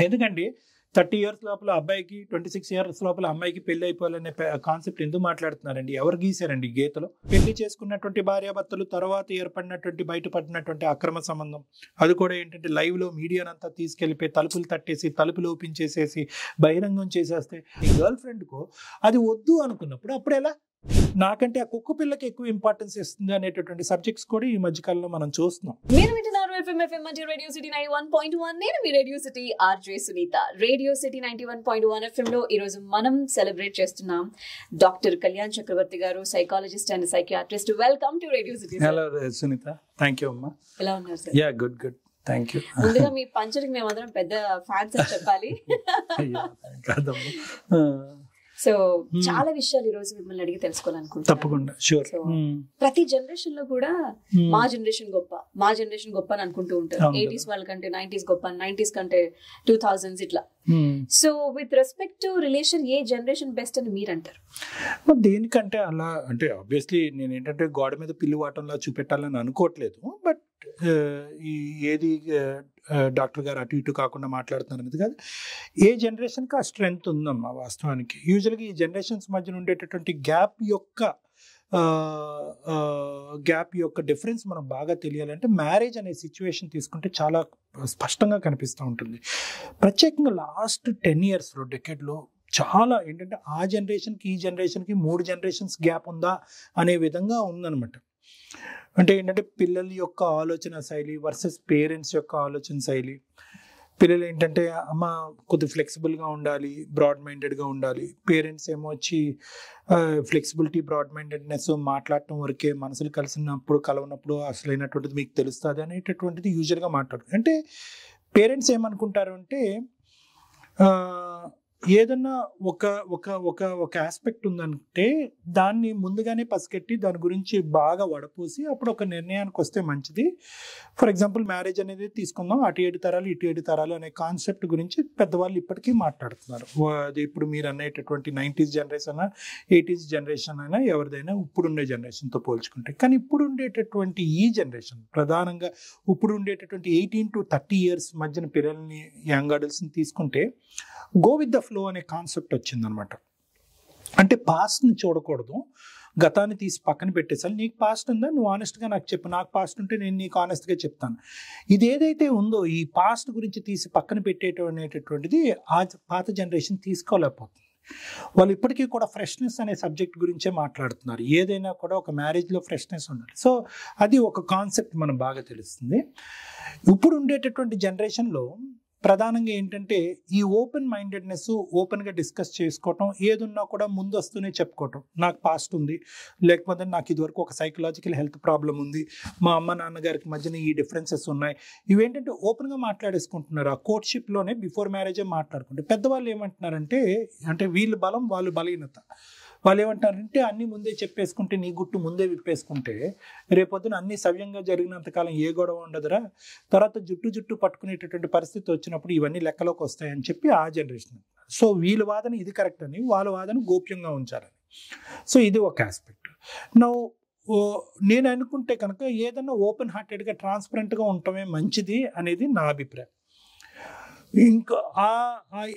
ఎందుకంటే 30 years లోపల అబ్బాయికి, 26 years లోపల అమ్మాయికి పెళ్లి అయిపోవాలనే కాన్సెప్ట్ ఎందుకు మాట్లాడుతున్నారండి? ఎవరు గీశారండి గీతలో? పెళ్లి చేసుకున్నటువంటి భార్యాభర్తలు తర్వాత ఏర్పడినటువంటి బయటపడినటువంటి అక్రమ సంబంధం, అది కూడా ఏంటంటే లైవ్లో మీడియానంతా తీసుకెళ్ళిపోయి తలుపులు తట్టేసి, తలుపులు ఓపెన్ చేసేసి బహిరంగం చేసేస్తే ఈ గర్ల్ ఫ్రెండ్కు అది వద్దు అనుకున్నప్పుడు అప్పుడు ఎలా? నాకంటే ఆ కుక్క పిల్లకి ఎక్కువ ఇంపార్టెన్స్ ఇస్తుంది అనేటటువంటి సబ్జెక్ట్స్ కూడా ఈ మధ్యకాలంలో మనం చూస్తున్నాం. మీరు వింటున్నారు FM అంటే రేడియో సిటీ 91.1. నేను మీ radio city RJ Sunitha. Radio city 91.1 FM లో ఈ రోజు మనం సెలబ్రేట్ చేస్తున్నాం doctor Kalyan Chakravarthy garu, psychologist and psychiatrist. Welcome to radio city. Hello Sunitha, thank you అమ్మా. ఎలా ఉన్నారు sir? Yeah good good, thank you. ముందుగా మీ పంచర్కి మేమందరం పెద్ద ఫ్యాన్స్ అని చెప్పాలి. సో చాలా విషయాలు ఈ రోజు మిమ్మల్ని అడిగి తెలుసుకోవాలనుకుంటున్నాను. తప్పకుండా, షూర్. ప్రతి జనరేషన్ లో కూడా మా జనరేషన్ గొప్ప అని అనుకుంటూ ఉంటారు. 80s వాళ్ళకంటే 90s గొప్ప, 90s కంటే 2000s ఇట్లా. So with respect to relation, A generation best అని మీరు అంటారు? దేనికంటే అలా అంటే ఆబ్వియస్లీ నేను ఏంటంటే గోడ మీద పిల్లి వాటంలా చూపెట్టాలని అనుకోవట్లేదు. బట్ ఏది డాక్టర్ గారు అటు ఇటు కాకుండా మాట్లాడుతున్నారు అనేది కాదు. ఏ జనరేషన్కి ఆ స్ట్రెంగ్త్ ఉందమ్మా వాస్తవానికి. యూజువల్గా ఈ జనరేషన్స్ మధ్యన ఉండేటటువంటి గ్యాప్ యొక్క డిఫరెన్స్ మనం బాగా తెలియాలంటే మ్యారేజ్ అనే సిచ్యువేషన్ తీసుకుంటే చాలా స్పష్టంగా కనిపిస్తూ ఉంటుంది. ప్రత్యేకంగా లాస్ట్ 10 years డెకేడ్లో చాలా ఏంటంటే ఆ జనరేషన్కి ఈ జనరేషన్కి 3 generations గ్యాప్ ఉందా అనే విధంగా ఉందన్నమాట. అంటే ఏంటంటే పిల్లల యొక్క ఆలోచన శైలి వర్సెస్ పేరెంట్స్ యొక్క ఆలోచన శైలి. పిల్లలు ఏంటంటే అమ్మ కొద్దిగా ఫ్లెక్సిబుల్గా ఉండాలి, బ్రాడ్ మైండెడ్గా ఉండాలి. పేరెంట్స్ ఏమో వచ్చి ఫ్లెక్సిబిలిటీ, బ్రాడ్ మైండెడ్నెస్, మాట్లాడటం వరకే, మనసులు కలిసినప్పుడు కలవనప్పుడు అసలైనటువంటిది మీకు తెలుస్తుంది అనేటటువంటిది యూజువల్గా మాట్లాడుతుంది. అంటే పేరెంట్స్ ఏమనుకుంటారు అంటే ఏదన్నా ఒక ఆస్పెక్ట్ ఉందంటే దాన్ని ముందుగానే పసిగట్టి దాని గురించి బాగా వడపోసి అప్పుడు ఒక నిర్ణయానికి వస్తే మంచిది. ఫర్ ఎగ్జాంపుల్ మ్యారేజ్ అనేది తీసుకుందాం, అటు 7 తరాలు ఇటు 7 తరాలు అనే కాన్సెప్ట్ గురించి పెద్దవాళ్ళు ఇప్పటికీ మాట్లాడుతున్నారు. అది ఇప్పుడు మీరు అనేటటువంటి 90s జనరేషన్ అయినా 80s జనరేషన్ అయినా ఎవరిదైనా ఇప్పుడుండే జనరేషన్తో పోల్చుకుంటే. కానీ ఇప్పుడు ఉండేటటువంటి ఈ జనరేషన్ ప్రధానంగా ఇప్పుడు ఉండేటటువంటి 18 to 30 years మధ్యన పిల్లల్ని, యంగ్ అడల్ట్స్ని తీసుకుంటే గో విత్ ద ఫ్లో అనే కాన్సెప్ట్ వచ్చిందనమాట. అంటే పాస్ట్ని చూడకూడదు, గతాన్ని తీసి పక్కన పెట్టేసాలి. నీకు పాస్ట్ ఉందా, నువ్వు ఆనెస్ట్గా నాకు చెప్పు, నాకు పాస్ట్ ఉంటే నేను నీకు ఆనెస్ట్గా చెప్తాను. ఇది ఏదైతే ఉందో ఈ పాస్ట్ గురించి తీసి పక్కన పెట్టేటటువంటిది ఆ పాత జనరేషన్ తీసుకోలేకపోతుంది. వాళ్ళు ఇప్పటికీ కూడా ఫ్రెష్నెస్ అనే సబ్జెక్ట్ గురించే మాట్లాడుతున్నారు. ఏదైనా కూడా ఒక మ్యారేజ్లో ఫ్రెష్నెస్ ఉండాలి. సో అది ఒక కాన్సెప్ట్ మనం బాగా తెలుస్తుంది. ఇప్పుడు ఉండేటటువంటి జనరేషన్లో ప్రధానంగా ఏంటంటే ఈ ఓపెన్ మైండెడ్నెస్, ఓపెన్గా డిస్కస్ చేసుకోవటం, ఏదున్నా కూడా ముందు వస్తూనే చెప్పుకోవటం. నాకు పాస్ట్ ఉంది, లేకపోతే నాకు ఇదివరకు ఒక సైకలాజికల్ హెల్త్ ప్రాబ్లం ఉంది, మా అమ్మ నాన్నగారికి మధ్యన ఈ డిఫరెన్సెస్ ఉన్నాయి, ఇవేంటంటే ఓపెన్గా మాట్లాడేసుకుంటున్నారు. ఆ కోర్ట్షిప్లోనే బిఫోర్ మ్యారేజే మాట్లాడుకుంటారు. పెద్దవాళ్ళు ఏమంటున్నారంటే అంటే వీళ్ళు బలం, వాళ్ళు బలహీనత. వాళ్ళు ఏమంటారంటే అన్నీ ముందే చెప్పేసుకుంటే, నీ గుట్టు ముందే విప్పేసుకుంటే రేపొద్దున అన్నీ సవ్యంగా జరిగినంతకాలం ఏ గొడవ ఉండదురా, తర్వాత జుట్టు పట్టుకునేటటువంటి పరిస్థితి వచ్చినప్పుడు ఇవన్నీ లెక్కలోకి వస్తాయని చెప్పి ఆ జనరేషన్. సో వీళ్ళ వాదన ఇది కరెక్ట్ అని, వాళ్ళ వాదన గోప్యంగా ఉంచాలని. సో ఇది ఒక ఆస్పెక్ట్. నేను అనుకుంటే కనుక ఏదన్నా ఓపెన్ హార్టెడ్గా, ట్రాన్స్పరెంట్గా ఉండటమే మంచిది అనేది నా అభిప్రాయం. ఇంకా ఆ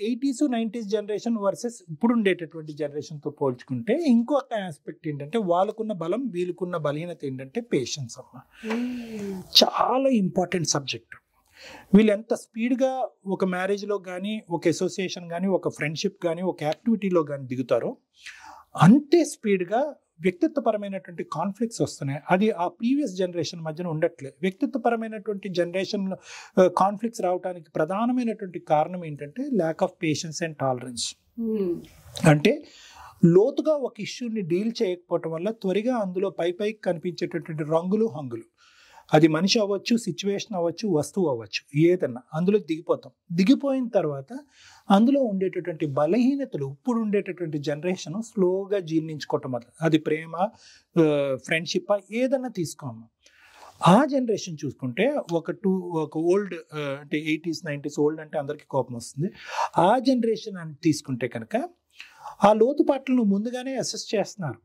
80s 90s జనరేషన్ వర్సెస్ ఇప్పుడు ఉండేటటువంటి జనరేషన్తో పోల్చుకుంటే ఇంకొక ఆస్పెక్ట్ ఏంటంటే వాళ్ళకున్న బలం, వీళ్ళకున్న బలహీనత ఏంటంటే పేషెన్స్ అమ్మ. చాలా ఇంపార్టెంట్ సబ్జెక్ట్. వీళ్ళు ఎంత స్పీడ్గా ఒక మ్యారేజ్లో కానీ, ఒక అసోసియేషన్ కానీ, ఒక ఫ్రెండ్షిప్ కానీ, ఒక యాక్టివిటీలో కానీ దిగుతారో అంతే స్పీడ్గా వ్యక్తిత్వపరమైనటువంటి కాన్ఫ్లిక్ట్స్ వస్తున్నాయి. అది ఆ ప్రీవియస్ జనరేషన్ మధ్యన ఉండట్లేదు. వ్యక్తిత్వపరమైనటువంటి జనరేషన్లో కాన్ఫ్లిక్ట్స్ రావడానికి ప్రధానమైనటువంటి కారణం ఏంటంటే lack of patience and tolerance. అంటే లోతుగా ఒక ఇష్యూని డీల్ చేయకపోవటం వల్ల త్వరగా అందులో పైకి కనిపించేటటువంటి రంగులు, హంగులు, అది మనిషి అవ్వచ్చు, సిచ్యువేషన్ అవ్వచ్చు, వస్తువు అవ్వచ్చు, ఏదన్నా అందులో దిగిపోయిన తర్వాత అందులో ఉండేటటువంటి బలహీనతలు ఇప్పుడు ఉండేటటువంటి జనరేషన్ స్లోగా జీర్ణించుకోవటం వల్ల, అది ప్రేమ, ఫ్రెండ్షిప్ ఏదన్నా తీసుకోమ్మా. ఆ జనరేషన్ చూసుకుంటే ఒక ఓల్డ్ అంటే 80s 90s ఓల్డ్ అంటే అందరికీ కోపం వస్తుంది. ఆ జనరేషన్ అని తీసుకుంటే కనుక ఆ లోతుపాట్లను ముందుగానే అసెస్ చేస్తున్నారు.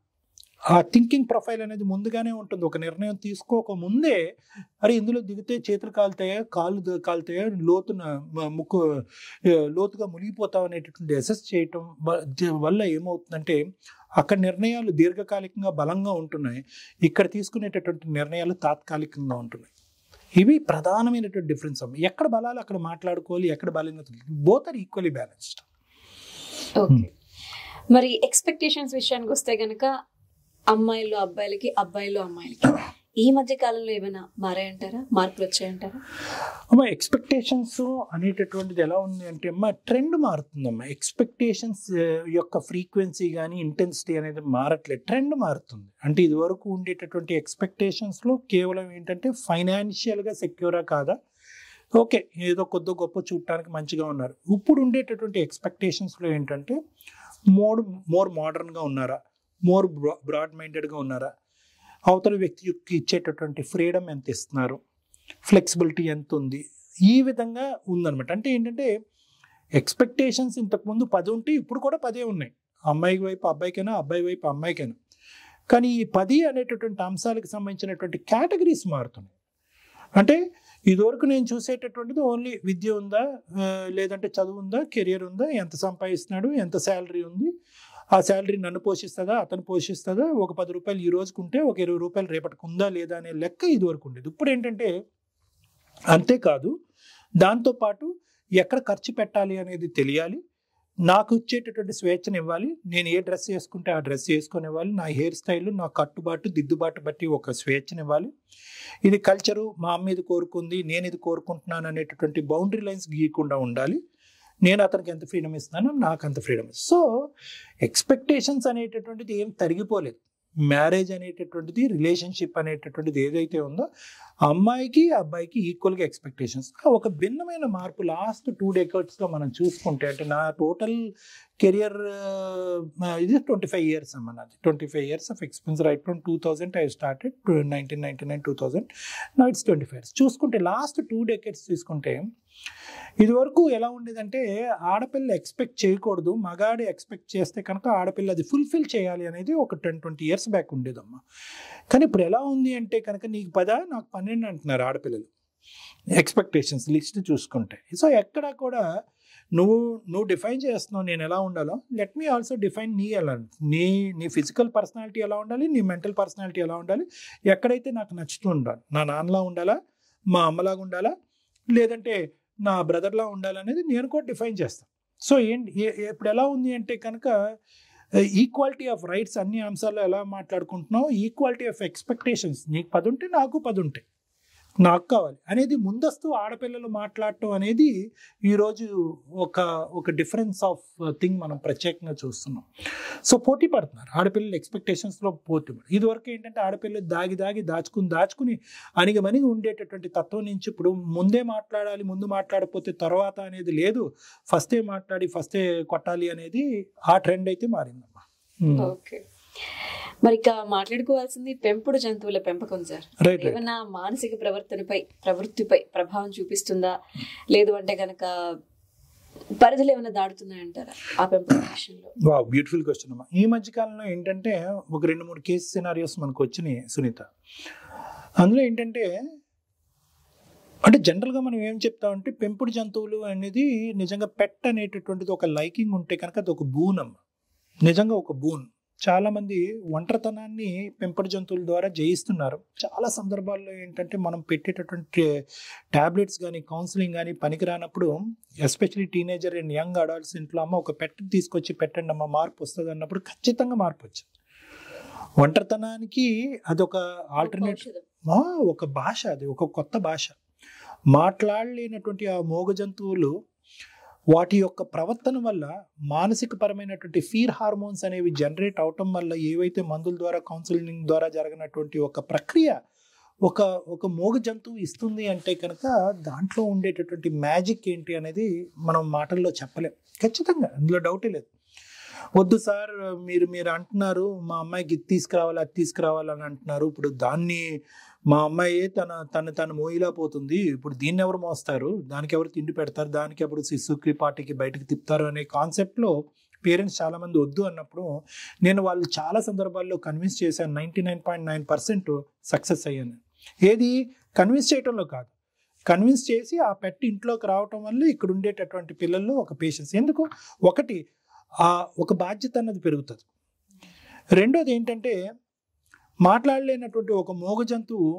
ఆ థింకింగ్ ప్రొఫైల్ అనేది ముందుగానే ఉంటుంది. ఒక నిర్ణయం తీసుకోక ముందే అరే ఇందులో దిగితే చేతులు కాలుతాయా, కాళ్ళు కాలుతాయా, ముక్కు లోతుగా మునిగిపోతాం అనేటటువంటి అసెస్ చేయటం వల్ల ఏమవుతుందంటే అక్కడ నిర్ణయాలు దీర్ఘకాలికంగా బలంగా ఉంటున్నాయి, ఇక్కడ తీసుకునేటటువంటి నిర్ణయాలు తాత్కాలికంగా ఉంటున్నాయి. ఇవి ప్రధానమైనటువంటి డిఫరెన్స్ అమ్మ. ఎక్కడ బలాలు అక్కడ మాట్లాడుకోవాలి, ఎక్కడ బలహీనతలు, both are equally balanced. Okay, మరి ఎక్స్పెక్టేషన్స్ విషయానికి వస్తే గనక అమ్మాయిలు అబ్బాయిలకి, అబ్బాయిలు అమ్మాయిలకి ఈ మధ్య కాలంలో ఏమైనా మారాయంటారా, మార్పులు వచ్చాయంటారా? అమ్మ ఎక్స్పెక్టేషన్స్ అనేటటువంటిది ఎలా ఉంది అంటే అమ్మ ట్రెండ్ మారుతుందమ్మా. ఎక్స్పెక్టేషన్స్ యొక్క ఫ్రీక్వెన్సీ కానీ ఇంటెన్సిటీ అనేది మారట్లేదు, ట్రెండ్ మారుతుంది. అంటే ఇదివరకు ఉండేటటువంటి ఎక్స్పెక్టేషన్స్లో కేవలం ఏంటంటే ఫైనాన్షియల్గా సెక్యూరా కాదా, ఓకే ఏదో కొద్ది గొప్ప చూడటానికి మంచిగా ఉన్నారు. ఇప్పుడు ఉండేటటువంటి ఎక్స్పెక్టేషన్స్లో ఏంటంటే మోర్ మోడర్న్గా ఉన్నారా, మోర్ బ్రాడ్ మైండెడ్గా ఉన్నారా, అవతల వ్యక్తికి ఇచ్చేటటువంటి ఫ్రీడమ్ ఎంత ఇస్తున్నారు, ఫ్లెక్సిబిలిటీ ఎంత ఉంది, ఈ విధంగా ఉందన్నమాట. అంటే ఏంటంటే ఎక్స్పెక్టేషన్స్ ఇంతకుముందు 10 ఉంటే ఇప్పుడు కూడా 10 ఉన్నాయి, అమ్మాయి వైపు అబ్బాయికైనా, అబ్బాయి వైపు అమ్మాయికైనా. కానీ ఈ 10 అనేటటువంటి అంశాలకు సంబంధించినటువంటి కేటగిరీస్ మారుతున్నాయి. అంటే ఇదివరకు నేను చూసేటటువంటిది ఓన్లీ విద్య ఉందా, లేదంటే చదువు ఉందా, కెరియర్ ఉందా, ఎంత సంపాదిస్తున్నాడు, ఎంత శాలరీ ఉంది, ఆ శాలరీ నన్ను పోషిస్తుందా, అతను పోషిస్తుందా, ఒక 10 రూపాయలు ఈ రోజుకు ఉంటే ఒక 20 రూపాయలు రేపటికి ఉందా లేదా అనే లెక్క ఇదివరకు ఉండేది. ఇప్పుడు ఏంటంటే అంతేకాదు, దాంతోపాటు ఎక్కడ ఖర్చు పెట్టాలి అనేది తెలియాలి, నాకు ఇచ్చేటటువంటి స్వేచ్ఛను ఇవ్వాలి, నేను ఏ డ్రెస్ వేసుకుంటే ఆ డ్రెస్ వేసుకొని ఇవ్వాలి, నా హెయిర్ స్టైల్, నా కట్టుబాటు దిద్దుబాటు బట్టి ఒక స్వేచ్ఛను ఇవ్వాలి, ఇది కల్చరు మా అమ్మ ఇది కోరుకుంది, నేను ఇది కోరుకుంటున్నాను అనేటటువంటి బౌండరీ లైన్స్ గీయకుండా ఉండాలి, నేను అతనికి ఎంత ఫ్రీడమ్ ఇస్తున్నానో నాకు అంత ఫ్రీడమ్. సో ఎక్స్పెక్టేషన్స్ అనేటటువంటిది ఏం తరిగిపోలేదు. మ్యారేజ్ అనేటటువంటిది, రిలేషన్షిప్ అనేటటువంటిది ఏదైతే ఉందో అమ్మాయికి అబ్బాయికి ఈక్వల్గా ఎక్స్పెక్టేషన్స్. ఒక భిన్నమైన మార్పు లాస్ట్ 2 decadesలో మనం చూసుకుంటే, అంటే నా టోటల్ కెరియర్ ఇది 25 years అమ్మ నాది. 25 years of experience. Right from 2000 I started, 1999-2000, now it's 25 years. చూసుకుంటే లాస్ట్ 2 decades తీసుకుంటే ఇదివరకు ఎలా ఉండేదంటే ఆడపిల్ల ఎక్స్పెక్ట్ చేయకూడదు, మగాడు ఎక్స్పెక్ట్ చేస్తే కనుక ఆడపిల్ల అది ఫుల్ఫిల్ చేయాలి అనేది ఒక 10-20 years బ్యాక్ ఉండేదమ్మా. కానీ ఇప్పుడు ఎలా ఉంది అంటే కనుక నీకు 10 నాకు 12 అంటున్నారు ఆడపిల్లలు ఎక్స్పెక్టేషన్స్ లిస్ట్ చూసుకుంటే. సో ఎక్కడ కూడా నువ్వు డిఫైన్ చేస్తున్నావు నేను ఎలా ఉండాలో, లెట్ మీ ఆల్సో డిఫైన్ నీ ఎలా, నీ ఫిజికల్ పర్సనాలిటీ ఎలా ఉండాలి, నీ మెంటల్ పర్సనాలిటీ ఎలా ఉండాలి, ఎక్కడైతే నాకు నచ్చుతూ ఉండాలి, నా నాన్నలా ఉండాలా, మా అమ్మలాగా ఉండాలా, లేదంటే నా బ్రదర్లా ఉండాలనేది నేను కూడా డిఫైన్ చేస్తాను. సో ఇప్పుడు ఎలా ఉంది అంటే కనుక ఈక్వాలిటీ ఆఫ్ రైట్స్ అన్ని అంశాల్లో ఎలా మాట్లాడుకుంటున్నావు, ఈక్వాలిటీ ఆఫ్ ఎక్స్పెక్టేషన్స్, నీకు 10 ఉంటే నాకు 10 ఉంటాయి, నాకు కావాలి అనేది ముందస్తు ఆడపిల్లలు మాట్లాడటం అనేది ఈరోజు ఒక డిఫరెన్స్ ఆఫ్ థింగ్ మనం ప్రత్యేకంగా చూస్తున్నాం. సో పోటీ పడుతున్నారు ఆడపిల్లలు, ఎక్స్పెక్టేషన్స్లో పోటీ పడు. ఇదివరకు ఏంటంటే ఆడపిల్లలు దాచుకుని అణిగమణిగి ఉండేటటువంటి తత్వం నుంచి ఇప్పుడు ముందే మాట్లాడాలి, ముందు మాట్లాడకపోతే తర్వాత అనేది లేదు, ఫస్టే మాట్లాడి ఫస్టే కొట్టాలి అనేది ఆ ట్రెండ్ అయితే మారిందమ్మా. ఓకే, మరి ఇక మాట్లాడుకోవాల్సింది పెంపుడు జంతువుల పెంపకం సార్. ఏమన్నా మానసిక ప్రవృత్తిపై ప్రభావం చూపిస్తుందా, లేదు అంటే కనుక పరిధులు ఏమైనా దాడుతున్నాయంటారా ఆ పెంపకం విషయంలో? వావ్, బ్యూటిఫుల్ క్వశ్చన్ అమ్మా. ఈ మధ్య కాలంలో ఏంటంటే ఒక 2-3 కేస్ సినారియోస్ మనకు వచ్చినాయి సునీత. అందులో ఏంటంటే అంటే జనరల్గా మనం ఏం చెప్తామంటే పెంపుడు జంతువులు అనేది నిజంగా పెట్ అనేటటువంటిది ఒక లైకింగ్ ఉంటే కనుక అది ఒక బూన్ అమ్మ, నిజంగా ఒక బూన్. చాలామంది ఒంటరితనాన్ని పెంపుడు జంతువుల ద్వారా జయిస్తున్నారు. చాలా సందర్భాల్లో ఏంటంటే మనం పెట్టేటటువంటి ట్యాబ్లెట్స్ కానీ కౌన్సిలింగ్ కానీ పనికిరానప్పుడు, ఎస్పెషలీ టీనేజర్ అండ్ యంగ్ అడల్ట్స్లో అమ్మ ఒక పెట్ తీసుకొచ్చి పెట్టండి అమ్మ మార్పు వస్తుంది అన్నప్పుడు ఖచ్చితంగా మార్పు వచ్చింది. ఒంటరితనానికి అదొక ఆల్టర్నేటివ్, ఒక భాష, అది ఒక కొత్త భాష. మాట్లాడలేనటువంటి ఆ మూగ జంతువులు వాటి యొక్క ప్రవర్తన వల్ల మానసిక పరమైనటువంటి ఫీర్ హార్మోన్స్ అనేవి జనరేట్ అవటం వల్ల ఏవైతే మందుల ద్వారా కౌన్సిలింగ్ ద్వారా జరిగినటువంటి ఒక ప్రక్రియ ఒక మూగ జంతువు ఇస్తుంది అంటే కనుక దాంట్లో ఉండేటటువంటి మ్యాజిక్ ఏంటి అనేది మనం మాటల్లో చెప్పలేం. ఖచ్చితంగా అందులో డౌటే లేదు. వద్దు సార్ మీరు అంటున్నారు మా అమ్మాయికి ఇది తీసుకురావాలి అది తీసుకురావాలని అంటున్నారు, ఇప్పుడు దాన్ని మా అమ్మాయి తను మోయిలా పోతుంది, ఇప్పుడు దీన్ని ఎవరు మోస్తారు, దానికి ఎవరు తిండి పెడతారు, దానికి ఎవరు శిశుకి పాటికి బయటకు తిప్పుతారు అనే కాన్సెప్ట్లో పేరెంట్స్ చాలామంది వద్దు అన్నప్పుడు నేను వాళ్ళు చాలా సందర్భాల్లో కన్విన్స్ చేశాను. 99.9% సక్సెస్ అయ్యాను. ఏది కన్విన్స్ చేయటంలో కాదు, కన్విన్స్ చేసి ఆ పెట్ ఇంట్లోకి రావటం వల్ల ఇక్కడ ఉండేటటువంటి పిల్లల్లో ఒక పేషెన్స్. ఎందుకు? ఒకటి ఒక బాధ్యత అన్నది పెరుగుతుంది. రెండోది ఏంటంటే మాట్లాడలేనటువంటి ఒక మూగ జంతువు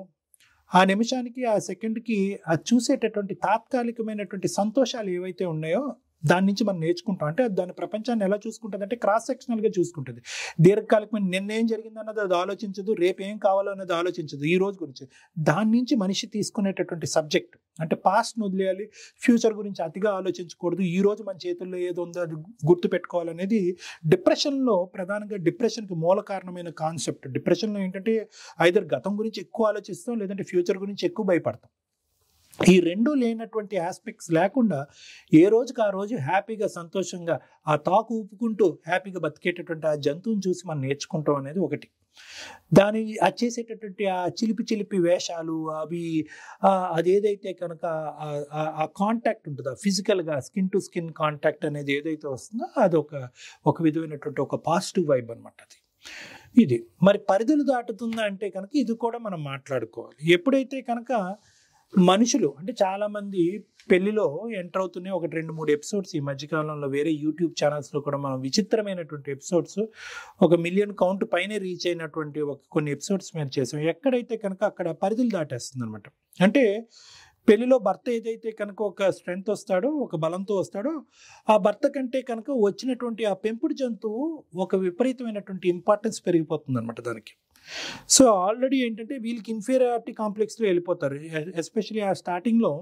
ఆ నిమిషానికి ఆ సెకండ్కి అది చూసేటటువంటి తాత్కాలికమైనటువంటి సంతోషాలు ఏవైతే ఉన్నాయో దాని నుంచి మనం నేర్చుకుంటాం. అంటే దాని ప్రపంచాన్ని ఎలా చూసుకుంటుంది అంటే క్రాస్ సెక్షనల్గా చూసుకుంటుంది. దీర్ఘకాలికమైన నిన్నేం జరిగిందన్నది అది ఆలోచించదు, రేపు ఏం కావాలో అన్నది ఆలోచించదు, ఈ రోజు గురించి. దాని నుంచి మనిషి తీసుకునేటటువంటి సబ్జెక్ట్ అంటే పాస్ట్ను వదిలేయాలి, ఫ్యూచర్ గురించి అతిగా ఆలోచించకూడదు, ఈ రోజు మన చేతుల్లో ఏదో ఉందో అది గుర్తు పెట్టుకోవాలనేది డిప్రెషన్లో ప్రధానంగా డిప్రెషన్కి మూల కారణమైన కాన్సెప్ట్. డిప్రెషన్లో ఏంటంటే ఐదర్ గతం గురించి ఎక్కువ ఆలోచిస్తాం, లేదంటే ఫ్యూచర్ గురించి ఎక్కువ భయపడతాం. ఈ రెండు లేనటువంటి ఆస్పెక్ట్స్ లేకుండా ఏ రోజుకి ఆ రోజు హ్యాపీగా సంతోషంగా ఆ తాకు ఊపుకుంటూ హ్యాపీగా బతికేటటువంటి ఆ జంతువుని చూసి మనం నేర్చుకుంటాం అనేది ఒకటి. దాని అది చేసేటటువంటి ఆ చిలిపి వేషాలు అవి అదేదైతే కనుక ఆ కాంటాక్ట్ ఉంటుందో ఫిజికల్గా స్కిన్ టు స్కిన్ కాంటాక్ట్ అనేది ఏదైతే వస్తుందో అది ఒక విధమైనటువంటి ఒక పాజిటివ్ వైబ్ అనమాట. అది ఇది మరి పరిధులు దాటుతుందా అంటే కనుక ఇది కూడా మనం మాట్లాడుకోవాలి. ఎప్పుడైతే కనుక మనుషులు అంటే చాలామంది పెళ్లిలో ఎంటర్ అవుతున్నాయి. 1-2-3 ఎపిసోడ్స్ ఈ మధ్యకాలంలో వేరే యూట్యూబ్ ఛానల్స్లో కూడా మనం విచిత్రమైనటువంటి ఎపిసోడ్స్ 1 మిలియన్ కౌంట్ పైనే రీచ్ అయినటువంటి కొన్ని ఎపిసోడ్స్ మేము చేసాం. ఎక్కడైతే కనుక అక్కడ పరిధులు దాటేస్తుంది అనమాట. అంటే పెళ్లిలో భర్త ఏదైతే కనుక ఒక స్ట్రెంగ్త్ వస్తాడో, ఒక బలంతో వస్తాడో, ఆ భర్త కంటే కనుక వచ్చినటువంటి ఆ పెంపుడు జంతువు ఒక విపరీతమైనటువంటి ఇంపార్టెన్స్ పెరిగిపోతుంది అనమాట దానికి. సో ఆల్రెడీ ఏంటంటే వీళ్ళకి ఇన్ఫీరియారిటీ కాంప్లెక్స్లో వెళ్ళిపోతారు. ఎస్పెషలీ ఆ స్టార్టింగ్లో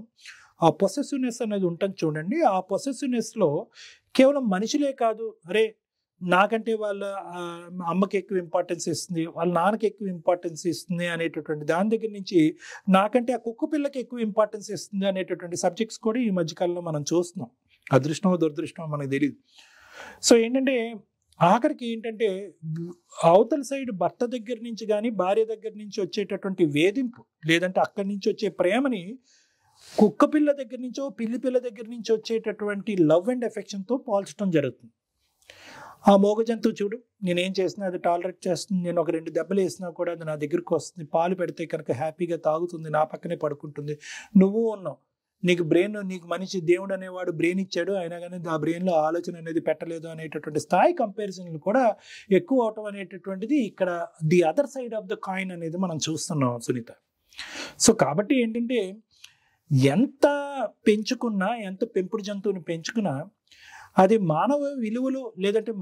ఆ పొసెసివ్నెస్ అనేది ఉంటుంది చూడండి. ఆ పొసెసివ్నెస్లో కేవలం మనుషులే కాదు, అరే నాకంటే వాళ్ళ అమ్మకి ఎక్కువ ఇంపార్టెన్స్ ఇస్తుంది, వాళ్ళ నాన్నకి ఎక్కువ ఇంపార్టెన్స్ ఇస్తుంది అనేటటువంటి దాని దగ్గర నుంచి నాకంటే ఆ కుక్క పిల్లకి ఎక్కువ ఇంపార్టెన్స్ ఇస్తుంది అనేటటువంటి సబ్జెక్ట్స్ కూడా ఈ మధ్యకాలంలో మనం చూస్తున్నాం. అదృష్టమో దురదృష్టమో మనకు తెలియదు. సో ఏంటంటే ఆఖరికి ఏంటంటే అవతల సైడ్ భర్త దగ్గర నుంచి కానీ భార్య దగ్గర నుంచి వచ్చేటటువంటి వేధింపు లేదంటే అక్కడి నుంచి వచ్చే ప్రేమని కుక్క పిల్ల దగ్గర నుంచో పిల్లి పిల్ల దగ్గర నుంచి వచ్చేటటువంటి లవ్ అండ్ ఎఫెక్షన్తో పోల్చడం జరుగుతుంది. ఆ మోగ జంతువు చూడు, నేనేం చేసినా అది టాలరేట్ చేస్తుంది, నేను 1-2 దెబ్బలు వేసినా కూడా అది నా దగ్గరికి వస్తుంది, పాలు పెడితే కనుక హ్యాపీగా తాగుతుంది, నా పక్కనే పడుకుంటుంది. నువ్వు ఉన్నావు, నీకు బ్రెయిన్, నీకు మనిషి దేవుడు అనేవాడు బ్రెయిన్ ఇచ్చాడు, అయినా కానీ ఆ బ్రెయిన్లో ఆలోచన అనేది పెట్టలేదు అనేటటువంటి స్థాయి కంపారిజన్లు కూడా ఎక్కువ అవటం అనేటటువంటిది ఇక్కడ the other side of the coin అనేది మనం చూస్తున్నాం సునీత. సో కాబట్టి ఏంటంటే ఎంత పెంచుకున్నా, ఎంత పెంపుడు జంతువుని పెంచుకున్నా అది మానవ విలువలు లేదంటే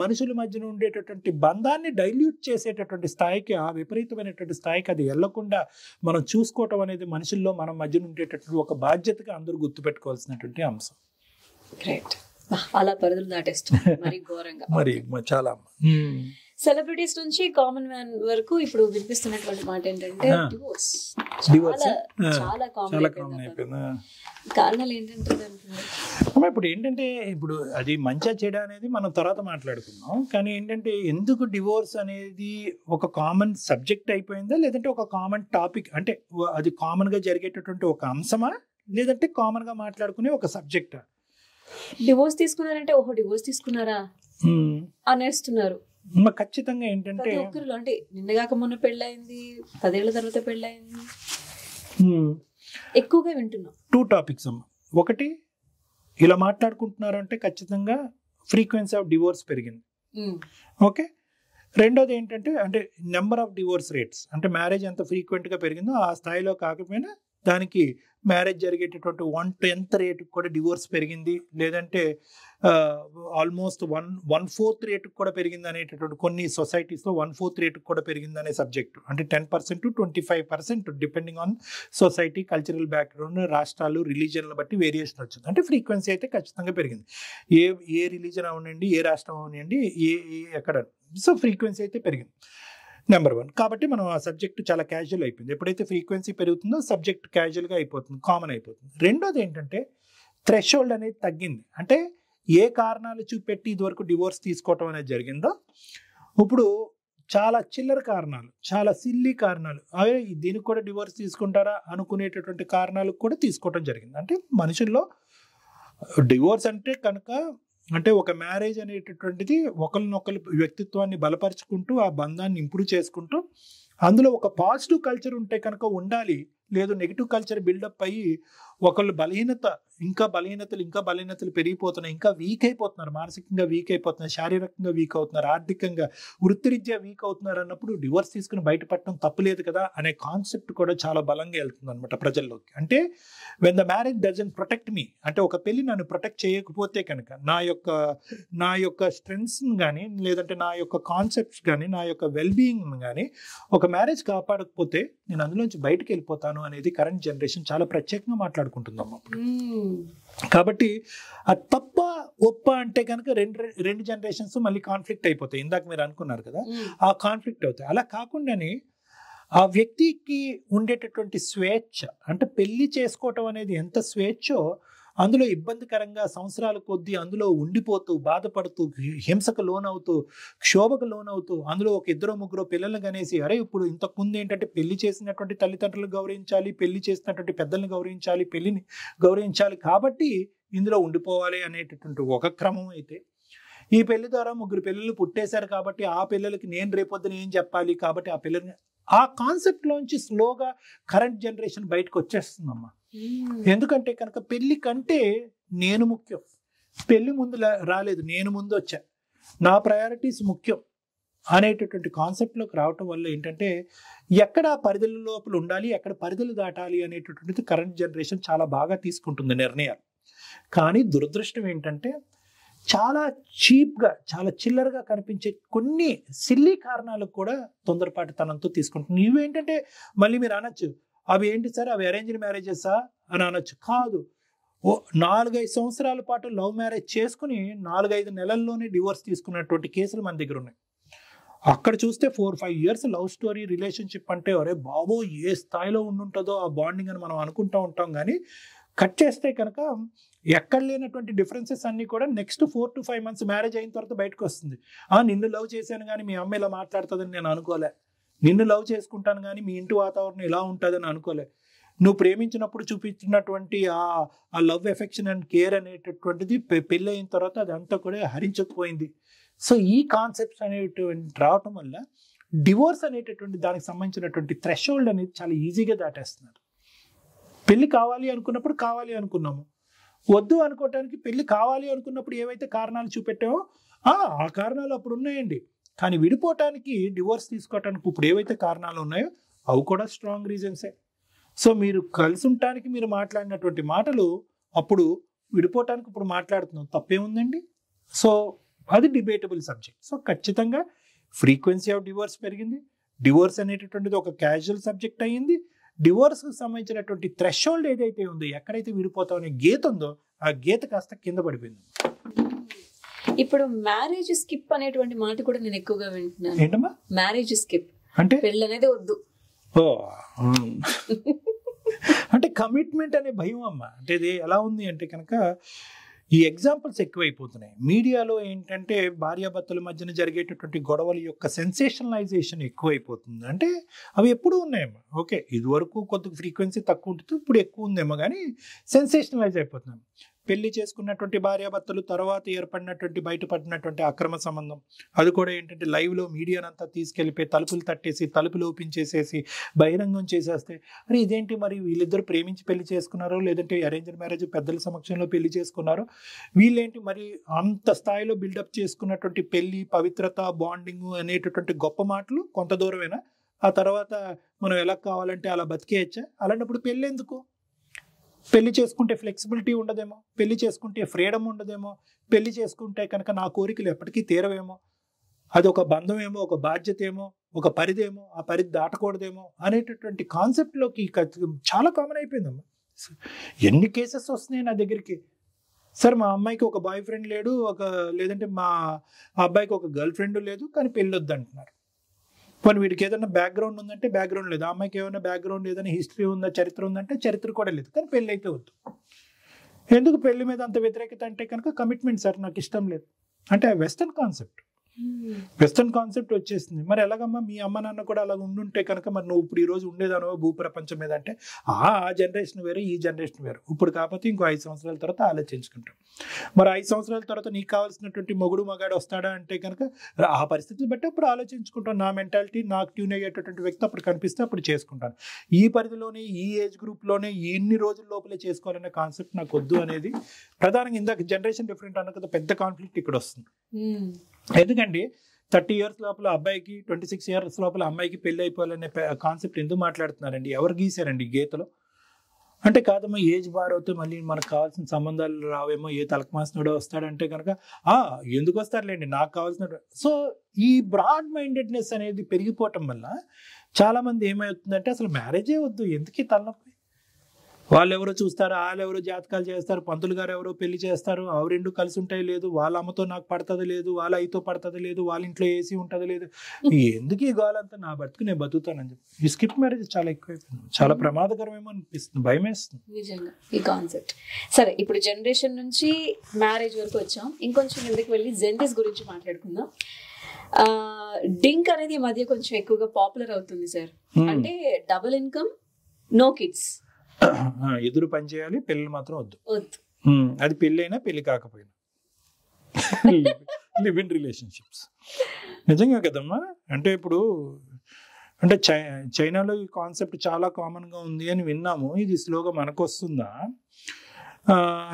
మనుషుల మధ్యన ఉండేటటువంటి బంధాన్ని డైల్యూట్ చేసేటటువంటి స్థాయికి, ఆ విపరీతమైనటువంటి స్థాయికి అది వెళ్లకుండా మనం చూసుకోవటం అనేది మనుషుల్లో మన మధ్యన ఉండేటటువంటి ఒక బాధ్యతగా అందరూ గుర్తుపెట్టుకోవాల్సినటువంటి అంశం. గ్రేట్. అలా పరిధులు దాటేస్తుంది మరి ఘోరంగా. మరి చాలా సెలబ్రిటీస్ నుంచి కామన్ మ్యాన్ వరకు ఇప్పుడు వినిపిస్తున్నటువంటి మాట ఏంటంటే డివోర్స్ చాలా కామన్ అయిపోయింది. కారణాలు ఏంటంటే ఇప్పుడు ఏంటంటే ఇప్పుడు అది మంచిగా చెడు అనేది మనం తర్వాత మాట్లాడుకుందాం. కానీ ఏంటంటే ఎందుకు డివోర్స్ అనేది ఒక కామన్ సబ్జెక్ట్ అయిపోయిందా, లేదంటే ఒక కామన్ టాపిక్, అంటే అది కామన్ గా జరిగేటటువంటి ఒక అంశమా, లేదంటే కామన్ గా మాట్లాడుకునే ఒక సబ్జెక్టా? డివోర్స్ తీసుకున్నారంటే ఓహో డివోర్స్ తీసుకున్నారా అనేస్తున్నారు. ఖచ్చితంగా ఏంటంటే ఒక్కరు అంటే నిన్నగాక మొన్న పెళ్ళయింది, 10 ఏళ్ల తర్వాత పెళ్ళయింది, ఎక్కువగా వింటున్నాం. 2 టాపిక్స్ అమ్మా. ఒకటి ఇలా మాట్లాడుకుంటున్నారు అంటే ఖచ్చితంగా ఫ్రీక్వెన్సీ ఆఫ్ డివోర్స్ పెరిగింది. ఓకే. రెండోది ఏంటంటే అంటే నెంబర్ ఆఫ్ డివోర్స్ రేట్స్, అంటే మ్యారేజ్ ఎంత ఫ్రీక్వెంట్గా పెరిగిందో ఆ స్థాయిలో కాకపోయినా దానికి మ్యారేజ్ జరిగేటటువంటి 1/10 రేటుకి కూడా డివోర్స్ పెరిగింది, లేదంటే ఆల్మోస్ట్ 1/4 రేటుకి కూడా పెరిగింది అనేటటువంటి కొన్ని సొసైటీస్లో 1/4 రేటుకి కూడా పెరిగింది అనే సబ్జెక్టు. అంటే 10% to 25% depending on society, cultural background, రాష్ట్రాలు, రిలీజన్లు బట్టి వేరియేషన్ వచ్చింది. అంటే ఫ్రీక్వెన్సీ అయితే ఖచ్చితంగా పెరిగింది. ఏ రిలీజన్ అవనండి, ఏ రాష్ట్రం అవనండి, ఎక్కడ. సో ఫ్రీక్వెన్సీ అయితే పెరిగింది నెంబర్ 1. కాబట్టి మనం ఆ సబ్జెక్ట్ చాలా క్యాజువల్ అయిపోయింది. ఎప్పుడైతే ఫ్రీక్వెన్సీ పెరుగుతుందో సబ్జెక్ట్ క్యాజువల్గా అయిపోతుంది, కామన్ అయిపోతుంది. రెండోది ఏంటంటే థ్రెషోల్డ్ అనేది తగ్గింది. అంటే ఏ కారణాలు చూపెట్టి ఇదివరకు డివోర్స్ తీసుకోవటం అనేది జరిగిందో ఇప్పుడు చాలా చిల్లర కారణాలు, చాలా సిల్లీ కారణాలు, అవే దీనికి కూడా డివోర్స్ తీసుకుంటారా అనుకునేటటువంటి కారణాలకు కూడా తీసుకోవటం జరిగింది. అంటే మనుషుల్లో డివోర్స్ అంటే కనుక అంటే ఒక మ్యారేజ్ అనేటటువంటిది ఒకరినొకరు వ్యక్తిత్వాన్ని బలపరుచుకుంటూ ఆ బంధాన్ని ఇంప్రూవ్ చేసుకుంటూ అందులో ఒక పాజిటివ్ కల్చర్ ఉంటే కనుక ఉండాలి. లేదు నెగిటివ్ కల్చర్ బిల్డప్ అయ్యి ఒకళ్ళు ఇంకా బలహీనతలు పెరిగిపోతున్నాయి, ఇంకా వీక్ అయిపోతున్నారు, మానసికంగా వీక్ అయిపోతున్నారు, శారీరకంగా వీక్ అవుతున్నారు, ఆర్థికంగా వృత్తిరీత్యా వీక్ అవుతున్నారు అన్నప్పుడు డివోర్స్ తీసుకుని బయటపడటం తప్పులేదు కదా అనే కాన్సెప్ట్ కూడా చాలా బలంగా వెళ్తుంది అనమాట ప్రజల్లోకి. అంటే when the marriage doesn't protect me, అంటే ఒక పెళ్లి నన్ను ప్రొటెక్ట్ చేయకపోతే కనుక నా యొక్క స్ట్రెంగ్స్ కానీ లేదంటే నా యొక్క కాన్సెప్ట్స్ కానీ నా యొక్క వెల్బీయింగ్ కానీ ఒక మ్యారేజ్ కాపాడకపోతే నేను అందులోంచి బయటకు వెళ్ళిపోతాను అనేది కరెంట్ జనరేషన్ చాలా ప్రత్యేకంగా మాట్లాడుకుంటుందమ్మా. కాబట్టి ఆ తప్ప ఒప్ప అంటే కనుక రెండు జనరేషన్స్ మళ్ళీ కాన్ఫ్లిక్ట్ అయిపోతాయి. ఇందాక మీరు అనుకున్నారు కదా, ఆ కాన్ఫ్లిక్ట్ అవుతాయి. అలా కాకుండానే ఆ వ్యక్తికి ఉండేటటువంటి స్వేచ్ఛ, అంటే పెళ్లి చేసుకోవటం అనేది ఎంత స్వేచ్ఛో అందులో ఇబ్బందికరంగా సంవత్సరాల కొద్దీ అందులో ఉండిపోతూ బాధపడుతూ హింసకు లోనవుతూ క్షోభకు లోనవుతూ అందులో ఒక 2-3 పిల్లలను కనేసి అరే ఇప్పుడు ఇంతకుముందు ఏంటంటే పెళ్లి చేసినటువంటి తల్లిదండ్రులను గౌరవించాలి, పెళ్లి చేసినటువంటి పెద్దల్ని గౌరవించాలి, పెళ్లిని గౌరవించాలి కాబట్టి ఇందులో ఉండిపోవాలి అనేటటువంటి ఒక క్రమం అయితే, ఈ పెళ్లి ద్వారా 3 పిల్లలు పుట్టేశారు కాబట్టి ఆ పిల్లలకి నేను రేపొద్దున ఏం చెప్పాలి కాబట్టి ఆ పిల్లల్ని, ఆ కాన్సెప్ట్ లోంచి స్లోగా కరెంట్ జనరేషన్ బయటకు వచ్చేస్తుందమ్మా. ఎందుకంటే కనుక పెళ్లి కంటే నేను ముఖ్యం, పెళ్లి ముందు రాలేదు నేను ముందు వచ్చా, నా ప్రయారిటీస్ ముఖ్యం అనేటటువంటి కాన్సెప్ట్లోకి రావటం వల్ల ఏంటంటే ఎక్కడ పరిధుల లోపల ఉండాలి, ఎక్కడ పరిధులు దాటాలి అనేటటువంటిది కరెంట్ జనరేషన్ చాలా బాగా తీసుకుంటుంది నిర్ణయాలు. కానీ దురదృష్టం ఏంటంటే చాలా చీప్గా చాలా చిల్లరగా కనిపించే కొన్ని సిల్లీ కారణాలకు కూడా తొందరపాటుతనంతో తీసుకుంటుంది. ఇవేంటంటే మళ్ళీ మీరు అనొచ్చు అవి ఏంటి సార్, అవి అరేంజ్డ్ మ్యారేజెసా అని అనొచ్చు. కాదు, 4-5 సంవత్సరాల పాటు లవ్ మ్యారేజ్ చేసుకుని 4-5 నెలల్లోనే డివోర్స్ తీసుకున్నటువంటి కేసులు మన దగ్గర ఉన్నాయి. అక్కడ చూస్తే 4-5 years లవ్ స్టోరీ రిలేషన్షిప్ అంటే అరే బాబో ఏ స్థాయిలో ఉండుంటుందో ఆ బాండింగ్ అని మనం అనుకుంటూ ఉంటాం. కానీ కట్ చేస్తే కనుక ఎక్కడ లేనటువంటి డిఫరెన్సెస్ అన్నీ కూడా నెక్స్ట్ 4 to 5 months మ్యారేజ్ అయిన తర్వాత బయటకు వస్తుంది. నిన్ను లవ్ చేశాను కానీ మీ అమ్మ ఇలా మాట్లాడుతుందని నేను అనుకోలే, నిన్ను లవ్ చేసుకుంటాను కానీ మీ ఇంటి వాతావరణం ఇలా ఉంటుందని అనుకోలే, నువ్వు ప్రేమించినప్పుడు చూపించినటువంటి ఆ లవ్ ఎఫెక్షన్ అండ్ కేర్ అనేటటువంటిది పెళ్ళి అయిన తర్వాత అదంతా కూడా హరించకపోయింది. సో ఈ కాన్సెప్ట్స్ అనేటువంటి రావటం వల్ల డివోర్స్ అనేటటువంటి దానికి సంబంధించినటువంటి థ్రెషోల్డ్ అనేది చాలా ఈజీగా దాటేస్తున్నారు. పెళ్లి కావాలి అనుకున్నప్పుడు కావాలి అనుకున్నాము, వద్దు అనుకోవటానికి పెళ్లి కావాలి అనుకున్నప్పుడు ఏవైతే కారణాలు చూపెట్టామో ఆ కారణాలు అప్పుడు ఉన్నాయండి. కానీ విడిపోవటానికి డివోర్స్ తీసుకోవటానికి ఇప్పుడు ఏవైతే కారణాలు ఉన్నాయో అవి కూడా స్ట్రాంగ్ రీజన్సే. సో మీరు కలిసి ఉండటానికి మీరు మాట్లాడినటువంటి మాటలు అప్పుడు విడిపోవటానికి ఇప్పుడు మాట్లాడుతున్నాం, తప్పేముందండి? సో అది డిబేటబుల్ సబ్జెక్ట్. సో ఖచ్చితంగా ఫ్రీక్వెన్సీ ఆఫ్ డివోర్స్ పెరిగింది, డివోర్స్ అనేటటువంటిది ఒక క్యాజువల్ సబ్జెక్ట్ అయ్యింది. డివోర్స్కి సంబంధించినటువంటి థ్రెషోల్డ్ ఏదైతే ఉందో, ఎక్కడైతే విడిపోతాం అనే గీత ఉందో ఆ గీత కాస్త కింద పడిపోయింది. ఇప్పుడు మ్యారేజ్ స్కిప్ అనేటువంటి మాట కూడా నేను ఎక్కువగా వింటున్నాను. ఏంటమ్మా మ్యారేజ్ స్కిప్ అంటే? పెళ్ళి అనేది వద్దు, అంటే కమిట్మెంట్ అనే భయం అమ్మ. అంటే ఇది ఎలా ఉంది అంటే కనుక ఈ ఎగ్జాంపుల్స్ ఎక్కువైపోతున్నాయి మీడియాలో. ఏంటంటే భార్యాభర్తల మధ్యన జరిగేటటువంటి గొడవల యొక్క సెన్సేషనలైజేషన్ ఎక్కువైపోతుంది. అంటే అవి ఎప్పుడూ ఉన్నాయమ్మా, ఓకే ఇదివరకు కొద్దిగా ఫ్రీక్వెన్సీ తక్కువ ఉంటుంది, ఇప్పుడు ఎక్కువ ఉందేమో, కానీ సెన్సేషనలైజ్ అయిపోతున్నాం. పెళ్లి చేసుకున్నటువంటి భార్యాభర్తలు తర్వాత ఏర్పడినటువంటి బయటపడినటువంటి అక్రమ సంబంధం, అది కూడా ఏంటంటే లైవ్లో మీడియానంతా తీసుకెళ్ళిపోయి తలుపులు తట్టేసి తలుపులు ఓపెన్ చేసేసి బహిరంగం చేసేస్తే అరే ఇదేంటి మరి వీళ్ళిద్దరు ప్రేమించి పెళ్లి చేసుకున్నారో లేదంటే అరేంజ్డ్ మ్యారేజ్ పెద్దల సమక్షంలో పెళ్లి చేసుకున్నారో, వీళ్ళేంటి మరి అంత స్థాయిలో బిల్డప్ చేసుకున్నటువంటి పెళ్లి పవిత్రత బాండింగ్ అనేటటువంటి గొప్ప మాటలు కొంత దూరమేనా, ఆ తర్వాత మనం ఎలా కావాలంటే అలా బతికేయచ్చా? అలాంటప్పుడు పెళ్ళి ఎందుకు? పెళ్లి చేసుకుంటే ఫ్లెక్సిబిలిటీ ఉండదేమో, పెళ్లి చేసుకుంటే ఫ్రీడమ్ ఉండదేమో, పెళ్లి చేసుకుంటే కనుక నా కోరికలు ఎప్పటికీ తీరవేమో, అది ఒక బంధం ఏమో, ఒక బాధ్యత ఏమో, ఒక పరిధేమో, ఆ పరిధి దాటకూడదేమో అనేటటువంటి కాన్సెప్ట్లోకి చాలా కామన్ అయిపోయిందమ్మా. ఎన్ని కేసెస్ వస్తున్నాయి నా దగ్గరికి, సార్ మా అమ్మాయికి ఒక బాయ్ ఫ్రెండ్ లేడు, లేదంటే మా అబ్బాయికి ఒక గర్ల్ ఫ్రెండ్ లేదు, కానీ పెళ్ళి వద్దు అంటున్నారు. పోనీ వీడికి ఏదైనా బ్యాక్గ్రౌండ్ ఉందంటే బ్యాక్గ్రౌండ్ లేదు, ఆ అమ్మాయికి ఏమైనా బ్యాక్గ్రౌండ్ ఏదైనా హిస్టరీ ఉందా చరిత్ర ఉందంటే చరిత్ర కూడా లేదు, కానీ పెళ్ళి అయితే వద్దు. ఎందుకు పెళ్లి మీద అంత వ్యతిరేకత అంటే కనుక కమిట్మెంట్ సార్ నాకు ఇష్టం లేదు అంటే వెస్టర్న్ కాన్సెప్ట్. వెస్టర్న్ కాన్సెప్ట్ వచ్చేసింది. మరి ఎలాగమ్మా మీ అమ్మ నాన్న కూడా అలా ఉండుంటే కనుక మరి నువ్వు ఇప్పుడు ఈ రోజు ఉండేదానో భూప్రపంచం మీద అంటే ఆ జనరేషన్ వేరే ఈ జనరేషన్ వేరు. ఇప్పుడు కాకపోతే ఇంకో 5 సంవత్సరాల తర్వాత ఆలోచించుకుంటాం. మరి 5 సంవత్సరాల తర్వాత నీకు కావాల్సినటువంటి మొగుడు మగాడు వస్తాడా అంటే కనుక ఆ పరిస్థితులు బట్టి అప్పుడు ఆలోచించుకుంటాం. నా మెంటాలిటీ నాకు ట్యూన్ అయ్యేటటువంటి వ్యక్తి అప్పుడు కనిపిస్తే అప్పుడు చేసుకుంటాను. ఈ పరిధిలోనే ఈ ఏజ్ గ్రూప్లోనే ఎన్ని రోజుల లోపలే చేసుకోవాలనే కాన్సెప్ట్ నాకు వద్దు అనేది ప్రధానంగా. ఇందాక జనరేషన్ డిఫరెంట్ అన్న కదా పెద్ద కాన్ఫ్లిక్ట్ ఇక్కడ వస్తుంది. ఎందుకండి 30 years లోపల అబ్బాయికి 26 years లోపల అమ్మాయికి పెళ్లి అయిపోవాలనే కాన్సెప్ట్ ఎందుకు మాట్లాడుతున్నారండి? ఎవరు గీసారండి గీతలో? అంటే కాదమ్మా ఏజ్ బార్ అవుతే మళ్ళీ మనకు కావాల్సిన సంబంధాలు రావేమో, ఏ తలకమాసినోడో వస్తాడంటే కనుక ఎందుకు వస్తారులేండి నాకు కావాల్సిన. సో ఈ బ్రాడ్ మైండెడ్నెస్ అనేది పెరిగిపోవటం వల్ల చాలా మంది ఏమవుతుందంటే అసలు మ్యారేజే వద్దు, ఎందుకు తలనొప్పి, వాళ్ళు ఎవరో చూస్తారు, వాళ్ళు ఎవరో జాతకాలు చేస్తారు, పంతులు గారు ఎవరో పెళ్లి చేస్తారు, అవి రెండు కలిసి ఉంటాయి లేదు, వాళ్ళ అమ్మతో నాకు పడుతుంది లేదు, వాళ్ళ అయ్యతో పడుతుంది లేదు, వాళ్ళ ఇంట్లో ఏసీ ఉంటుంది లేదు, ఎందుకు ఈ గోలంతా, నా బతుకు నేను బతుకుతానని చెప్పి ఈ స్కిప్ మ్యారేజ్ చాలా ఎక్కువైపోయింది. చాలా ప్రమాదకరమేమో అనిపిస్తుంది, భయం వేస్తుంది నిజంగా ఈ కాన్సెప్ట్. సరే ఇప్పుడు జనరేషన్ నుంచి మ్యారేజ్ వరకు వచ్చాం, ఇంకొంచెం ఎందుకు వెళ్ళి జెండర్స్ గురించి మాట్లాడుకుందాం. డింక్ అనేది ఈ మధ్య కొంచెం ఎక్కువగా పాపులర్ అవుతుంది సార్. అంటే డబుల్ ఇన్కమ్, నో కిడ్స్, ఎదురు పని చేయాలి, పిల్లలు మాత్రం వద్దు. అది పెళ్ళి అయినా పెళ్లి కాకపోయినా లివ్ ఇన్ రిలేషన్షిప్స్. నిజంగా కదమ్మా. అంటే ఇప్పుడు అంటే చైనాలో ఈ కాన్సెప్ట్ చాలా కామన్గా ఉంది అని విన్నాము. ఇది స్లోగా మనకు వస్తుందా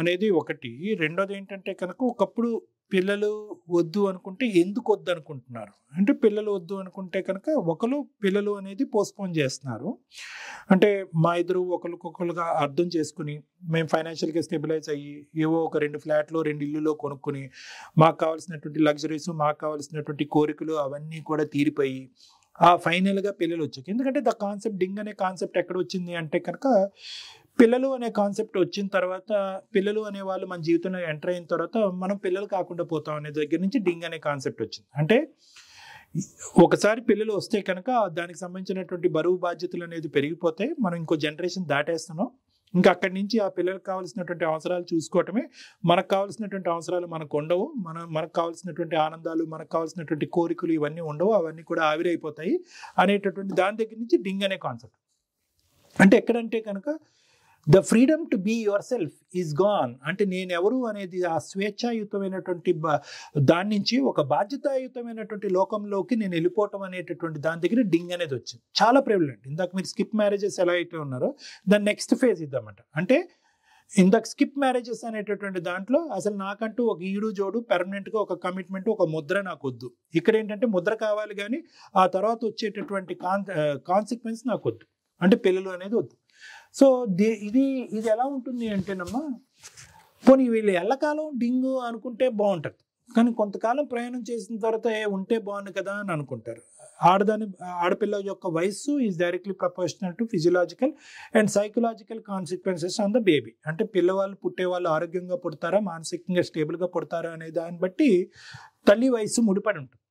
అనేది ఒకటి. రెండోది ఏంటంటే కనుక ఒకప్పుడు పిల్లలు వద్దు అనుకుంటే ఎందుకు వద్దు అనుకుంటున్నారు అంటే, పిల్లలు వద్దు అనుకుంటే కనుక ఒకరు పిల్లలు అనేది పోస్ట్పోన్ చేస్తున్నారు. అంటే మా ఇద్దరు ఒకరికొకరుగా అర్థం చేసుకుని మేము ఫైనాన్షియల్గా స్టెబిలైజ్ అయ్యి ఏవో ఒక 2 ఫ్లాట్లు 2 ఇల్లులో కొనుక్కుని మాకు కావాల్సినటువంటి లగ్జరీస్, మాకు కావాల్సినటువంటి కోరికలు అవన్నీ కూడా తీరిపోయి ఫైనల్గా పిల్లలు వచ్చాయి. ఎందుకంటే ద కాన్సెప్ట్ డింగ్ అనే కాన్సెప్ట్ ఎక్కడ వచ్చింది అంటే కనుక, పిల్లలు అనే కాన్సెప్ట్ వచ్చిన తర్వాత, పిల్లలు అనే వాళ్ళు మన జీవితంలో ఎంటర్ అయిన తర్వాత మనం పిల్లలు కాకుండా పోతాం అనే దగ్గర నుంచి డింగ్ అనే కాన్సెప్ట్ వచ్చింది. అంటే ఒకసారి పిల్లలు వస్తే కనుక దానికి సంబంధించినటువంటి బరువు బాధ్యతలు అనేది పెరిగిపోతే మనం ఇంకో జనరేషన్ దాటేస్తున్నాం. ఇంకా అక్కడి నుంచి ఆ పిల్లలకు కావాల్సినటువంటి అవసరాలు చూసుకోవటమే. మనకు కావాల్సినటువంటి అవసరాలు మనకు ఉండవు, మనకు కావాల్సినటువంటి ఆనందాలు, మనకు కావాల్సినటువంటి కోరికలు ఇవన్నీ ఉండవు, అవన్నీ కూడా ఆవిరైపోతాయి అనేటటువంటి దాని దగ్గర నుంచి డింగ్ అనే కాన్సెప్ట్. అంటే ఎక్కడంటే కనుక the freedom to be yourself is gone. అంటే నేను ఎవరు అనేది ఆ స్వేచ్ఛాయుతమైనటువంటి దాని నుంచి ఒక బాధ్యతాయుతమైనటువంటి లోకంలోకి నేను వెళ్ళిపోవటం అనేటటువంటి దాని దగ్గర డింగ్ అనేది వచ్చింది. చాలా ప్రివిలెంట్. ఇందాక మీరు స్కిప్ మ్యారేజెస్ ఎలా అయితే ఉన్నారో దాని నెక్స్ట్ ఫేజ్ ఇద్దామంట. అంటే ఇందాక స్కిప్ మ్యారేజెస్ అనేటటువంటి దాంట్లో అసలు నాకంటూ ఒక ఈడు జోడు పర్మనెంట్గా ఒక కమిట్మెంట్, ఒక ముద్ర నాకు వద్దు. ఇక్కడ ఏంటంటే ముద్ర కావాలి కానీ ఆ తర్వాత వచ్చేటటువంటి కాన్సిక్వెన్స్ నాకు వద్దు, అంటే పిల్లలు అనేది వద్దు. సో ఇది ఎలా ఉంటుంది అంటేనమ్మా, పోనీ వీళ్ళు ఎల్లకాలం డింగు అనుకుంటే బాగుంటుంది, కానీ కొంతకాలం ప్రయాణం చేసిన తర్వాత ఉంటే బాగుంది కదా అని అనుకుంటారు. ఆడపిల్ల యొక్క వయస్సు is directly proportional to physiological and psychological consequences on the baby. అంటే పిల్లవాళ్ళు పుట్టేవాళ్ళు ఆరోగ్యంగా పుడతారా, మానసికంగా స్టేబుల్గా పుడతారా అనే దాన్ని బట్టి తల్లి వయస్సు ముడిపడి ఉంటుంది.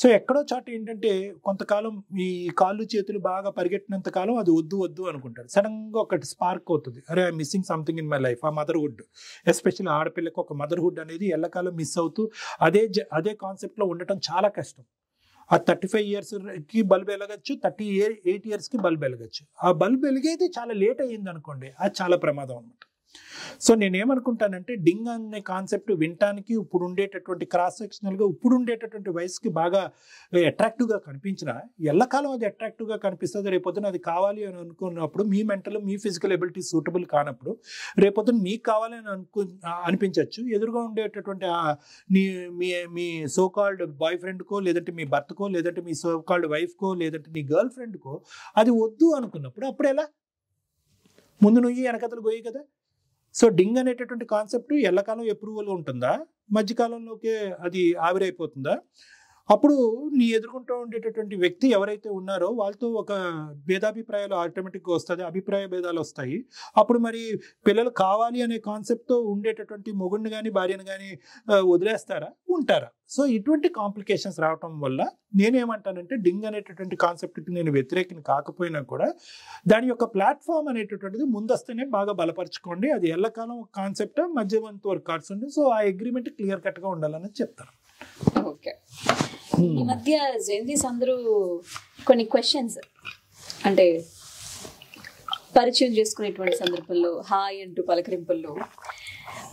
సో ఎక్కడో చాటు ఏంటంటే కొంతకాలం ఈ కాళ్ళు చేతులు బాగా పరిగెట్టినంత కాలం అది వద్దు అనుకుంటారు. సడన్గా ఒకటి స్పార్క్ అవుతుంది, అరే I missing something in my life. ఆ మదర్హుడ్, ఎస్పెషల్లీ ఆడపిల్లకి ఒక మదర్హుడ్ అనేది ఎల్లకాలం మిస్ అవుతూ అదే కాన్సెప్ట్లో ఉండటం చాలా కష్టం. ఆ 35 yearsకి బల్బ్ వెలగచ్చు, 38 yearsకి బల్బ్ వెలగచ్చు. ఆ బల్బ్ వెలిగేది చాలా లేట్ అయ్యింది అనుకోండి, అది చాలా ప్రమాదం అనమాట. సో నేనేమనుకుంటానంటే డింగ్ అనే కాన్సెప్ట్ వినటానికి ఇప్పుడు ఉండేటటువంటి క్రాస్ సెక్షనల్గా ఇప్పుడు ఉండేటటువంటి వయసుకి బాగా అట్రాక్టివ్గా కనిపించినా, ఎల్లకాలం అది అట్రాక్టివ్గా కనిపిస్తుంది. రేపొద్దున అది కావాలి అని అనుకున్నప్పుడు మీ మెంటల్, మీ ఫిజికల్ ఎబిలిటీ సూటబుల్ కానప్పుడు రేపొద్దున మీకు కావాలని అనిపించవచ్చు. ఎదురుగా ఉండేటటువంటి మీ సోకాల్డ్ బాయ్ ఫ్రెండ్కో, లేదంటే మీ భర్తకో, లేదంటే మీ సోకాల్డ్ వైఫ్కో, లేదంటే మీ గర్ల్ ఫ్రెండ్కో అది వద్దు అనుకున్నప్పుడు అప్పుడు ఎలా? ముందు నువ్వు వెనకతలు పోయి కదా. సో డింగ్ అనేటటువంటి కాన్సెప్ట్ ఎల్లకాలం అప్రూవల్ ఉంటుందా, మధ్యకాలంలోకే అది ఆవిరైపోతుందా? అప్పుడు నీ ఎదుర్కొంటూ ఉండేటటువంటి వ్యక్తి ఎవరైతే ఉన్నారో వాళ్ళతో ఒక భేదాభిప్రాయాలు ఆటోమేటిక్గా వస్తుంది, అభిప్రాయ భేదాలు వస్తాయి. అప్పుడు మరి పిల్లలు కావాలి అనే కాన్సెప్ట్తో ఉండేటటువంటి మొగుడిని కానీ భార్యను కానీ వదిలేస్తారా, ఉంటారా? సో ఇటువంటి కాంప్లికేషన్స్ రావటం వల్ల నేనేమంటానంటే డింగ్ అనేటటువంటి కాన్సెప్ట్కి నేను వ్యతిరేకం కాకపోయినా కూడా దాని యొక్క ప్లాట్ఫామ్ అనేటటువంటిది ముందస్తేనే బాగా బలపరచుకోండి. అది ఎల్లకాలం కాన్సెప్ట్, మధ్యమంత వరకు కార్డ్స్ ఉంది. సో ఆ అగ్రిమెంట్ క్లియర్ కట్గా ఉండాలని చెప్తాను. ఓకే. ఈ మధ్య జెన్జీస్ అందరూ కొన్ని క్వశ్చన్స్ అంటే పరిచయం చేసుకునేటువంటి సందర్భంలో హాయ్ అంటూ పలకరింపుల్లో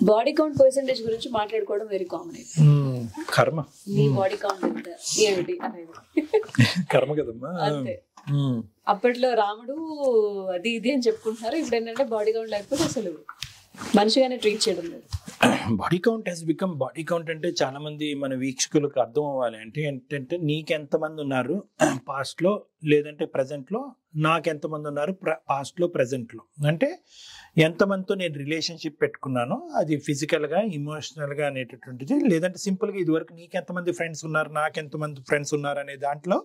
బాడీ కౌంట్ పర్సెంటేజ్ గురించి మాట్లాడుకోవడం వెరీ కామన్. కర్మ. నీ బాడీ కౌంట్ ఎంత ఏమిటి అనేది కర్మ కదమ్మా. అంతే. అప్పట్లో రాముడు అది ఇది అని చెప్పుకుంటున్నారు. ఇప్పుడు ఏంటంటే బాడీ కౌంట్ లేకపోతే అసలు మనిషిగానే ట్రీట్ చేయడం లేదు. Body count he's become body count అంటే చాలా మంది మన వీక్షకులకు అర్థం అవ్వాలి అంటే ఏంటంటే నీకెంతమంది ఉన్నారు పాస్ట్లో లేదంటే ప్రజెంట్లో, నాకెంతమంది ఉన్నారు పాస్ట్లో ప్రజెంట్లో. అంటే ఎంతమందితో నేను రిలేషన్షిప్ పెట్టుకున్నానో అది ఫిజికల్గా ఎమోషనల్గా అనేటటువంటిది. లేదంటే సింపుల్గా ఇదివరకు నీకెంతమంది ఫ్రెండ్స్ ఉన్నారు నాకెంతమంది ఫ్రెండ్స్ ఉన్నారు అనే దాంట్లో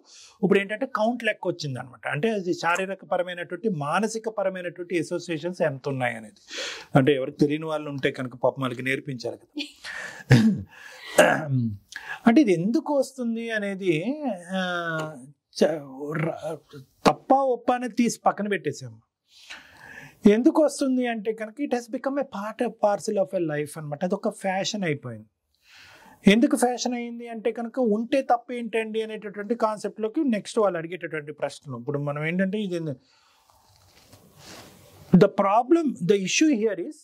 ఇప్పుడు ఏంటంటే కౌంట్ లెక్క వచ్చింది అనమాట. అంటే అది శారీరక పరమైనటువంటి మానసిక పరమైనటువంటి అసోసియేషన్స్ ఎంత ఉన్నాయి అనేది. అంటే ఎవరికి తెలియని వాళ్ళు ఉంటే కనుక పాపం వాళ్ళకి నేర్పించాలి కదా. అంటే ఇది ఎందుకు వస్తుంది అనేది తప్ప ఒప్ప అనేది తీసి పక్కన పెట్టేసాము. ఎందుకు వస్తుంది అంటే కనుక it has become a parcel of a life అనమాట. అది ఒక ఫ్యాషన్ అయిపోయింది. ఎందుకు ఫ్యాషన్ అయింది అంటే కనుక ఉంటే తప్ప ఏంటండి అనేటటువంటి కాన్సెప్ట్లోకి నెక్స్ట్ వాళ్ళు అడిగేటటువంటి ప్రశ్నలు. ఇప్పుడు మనం ఏంటంటే ఇది the issue here is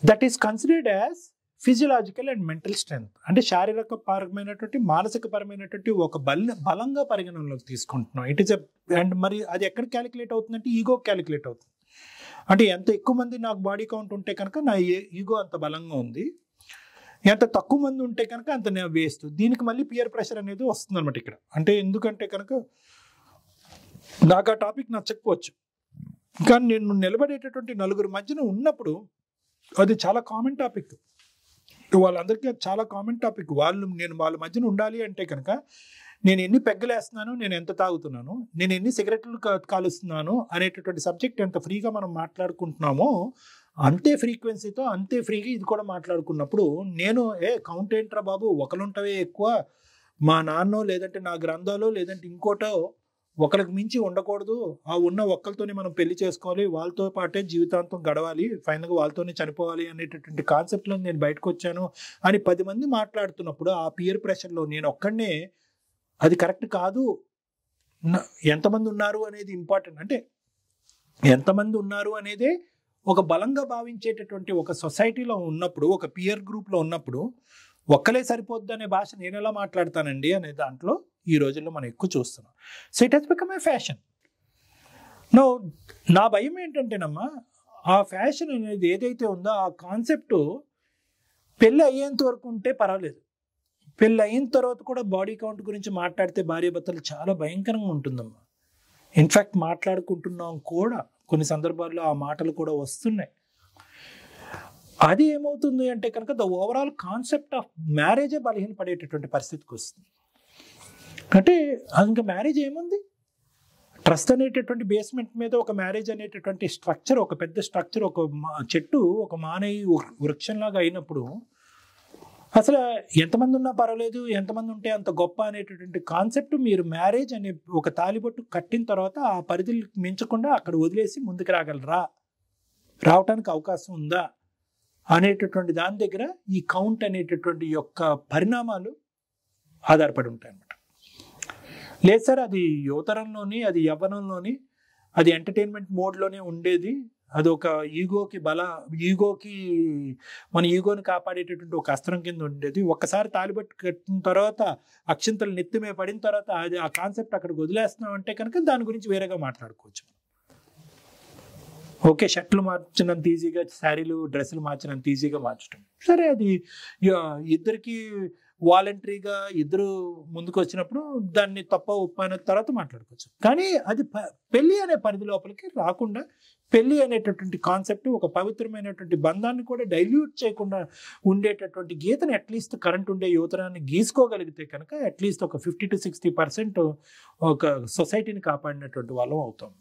that is considered as physiological and mental strength. అంటే శారీరక పరమైనటువంటి మానసిక పరమైనటువంటి ఒక బలంగా పరిగణనలోకి తీసుకుంటున్నాం. ఇట్ ఈస్ అండ్ మరి అది ఎక్కడ క్యాలిక్యులేట్ అవుతుందంటే ఈగో క్యాలిక్యులేట్ అవుతుంది. అంటే ఎంత ఎక్కువ మంది నాకు బాడీ కౌంట్ ఉంటే కనుక నా ఈగో అంత బలంగా ఉంది, ఎంత తక్కువ మంది ఉంటే కనుక అంత నేను వేస్ట్. దీనికి మళ్ళీ పియర్ ప్రెషర్ అనేది వస్తుంది అనమాట ఇక్కడ. అంటే ఎందుకంటే కనుక నాకు ఆ టాపిక్ నచ్చకపోవచ్చు, కానీ నేను నిలబడేటటువంటి నలుగురు మధ్యన ఉన్నప్పుడు అది చాలా కామన్ టాపిక్. వాళ్ళందరికీ చాలా కామన్ టాపిక్. నేను వాళ్ళ మధ్యన ఉండాలి అంటే కనుక నేను ఎన్ని పెగ్గలేస్తున్నాను, నేను ఎంత తాగుతున్నాను, నేను ఎన్ని సిగరెట్లు కాలుస్తున్నాను అనేటటువంటి సబ్జెక్ట్ ఎంత ఫ్రీగా మనం మాట్లాడుకుంటున్నామో అంతే ఫ్రీక్వెన్సీతో అంతే ఫ్రీగా ఇది కూడా మాట్లాడుకున్నప్పుడు నేను కౌంట్ ఏంట్రా బాబు ఒకరుంటవే ఎక్కువ, మా నాన్నో లేదంటే నా గ్రంథాలు లేదంటే ఇంకోటో ఒకరికి మించి ఉండకూడదు, ఆ ఉన్న ఒక్కరితోనే మనం పెళ్లి చేసుకోవాలి, వాళ్ళతో పాటే జీవితాంతం గడవాలి, ఫైనల్గా వాళ్ళతోనే చనిపోవాలి అనేటటువంటి కాన్సెప్ట్లో నేను బయటకు వచ్చాను అని 10 మంది మాట్లాడుతున్నప్పుడు ఆ పియర్ ప్రెషర్లో నేను ఒక్కడనే అది కరెక్ట్ కాదు. ఎంతమంది ఉన్నారు అనేది ఇంపార్టెంట్. అంటే ఎంతమంది ఉన్నారు అనేదే ఒక బలంగా భావించేటటువంటి ఒక సొసైటీలో ఉన్నప్పుడు, ఒక పియర్ గ్రూప్లో ఉన్నప్పుడు ఒక్కలే సరిపోద్దు అనే భాష నేను ఎలా మాట్లాడతానండి అనే దాంట్లో ఈ రోజుల్లో మనం ఎక్కువ చూస్తున్నాం. So it has become a fashion. నా భయం ఏంటంటేనమ్మా ఆ ఫ్యాషన్ అనేది ఏదైతే ఉందో ఆ కాన్సెప్ట్ పెళ్ళి అయ్యేంత వరకు ఉంటే పర్వాలేదు, పెళ్ళి అయిన తర్వాత కూడా బాడీ కౌంట్ గురించి మాట్లాడితే భార్యాభర్తలు చాలా భయంకరంగా ఉంటుందమ్మా. ఇన్ఫ్యాక్ట్ మాట్లాడుకుంటున్నాం కూడా, కొన్ని సందర్భాల్లో ఆ మాటలు కూడా వస్తున్నాయి. అది ఏమవుతుంది అంటే కనుక ద ఓవరాల్ కాన్సెప్ట్ ఆఫ్ మ్యారేజే బలహీనపడేటటువంటి పరిస్థితికి వస్తుంది. అంటే ఇంకా మ్యారేజ్ ఏముంది, ట్రస్ట్ అనేటటువంటి బేస్మెంట్ మీద ఒక మ్యారేజ్ అనేటటువంటి స్ట్రక్చర్, ఒక పెద్ద స్ట్రక్చర్, ఒక చెట్టు ఒక మానవి వృక్షంలాగా అయినప్పుడు అసలు ఎంతమంది ఉన్నా పర్వాలేదు, ఎంతమంది ఉంటే అంత గొప్ప అనేటటువంటి కాన్సెప్ట్ మీరు మ్యారేజ్ అనే ఒక తాలిబొట్టు కట్టిన తర్వాత ఆ పరిధులు మించకుండా అక్కడ వదిలేసి ముందుకు రాగలరా, రావటానికి అవకాశం ఉందా అనేటటువంటి దాని దగ్గర ఈ కౌంట్ అనేటటువంటి యొక్క పరిణామాలు ఆధారపడి ఉంటాయి అన్నమాట. లేదు సార్ అది యువతరంలోని, అది యవ్వనంలోని, అది ఎంటర్టైన్మెంట్ మోడ్లోనే ఉండేది, అది ఒక ఈగోకి మన ఈగోని కాపాడేటటువంటి ఒక అస్త్రం కింద ఉండేది. ఒక్కసారి తాలిబట్టు కట్టిన తర్వాత అక్షింతలు నెత్తిమే పడిన తర్వాత అది ఆ కాన్సెప్ట్ అక్కడికి వదిలేస్తున్నాం అంటే కనుక దాని గురించి వేరేగా మాట్లాడుకోవచ్చు. ఓకే, షర్ట్లు మార్చినంత ఈజీగా శారీలు డ్రెస్సులు మార్చినంత ఈజీగా మార్చడం సరే, అది ఇద్దరికి వాలంటరీగా ఇద్దరు ముందుకు వచ్చినప్పుడు దాన్ని తప్ప ఒప్పైన తర్వాత మాట్లాడుకోవచ్చు. కానీ అది పెళ్లి అనే పరిధి లోపలికి రాకుండా పెళ్లి అనేటటువంటి కాన్సెప్ట్ ఒక పవిత్రమైనటువంటి బంధాన్ని కూడా డైల్యూట్ చేయకుండా ఉండేటటువంటి గీతను అట్లీస్ట్ కరెంట్ ఉండే యువతరాన్ని గీసుకోగలిగితే కనుక అట్లీస్ట్ ఒక 50 to 60% ఒక సొసైటీని కాపాడినటువంటి వాళ్ళం అవుతాం.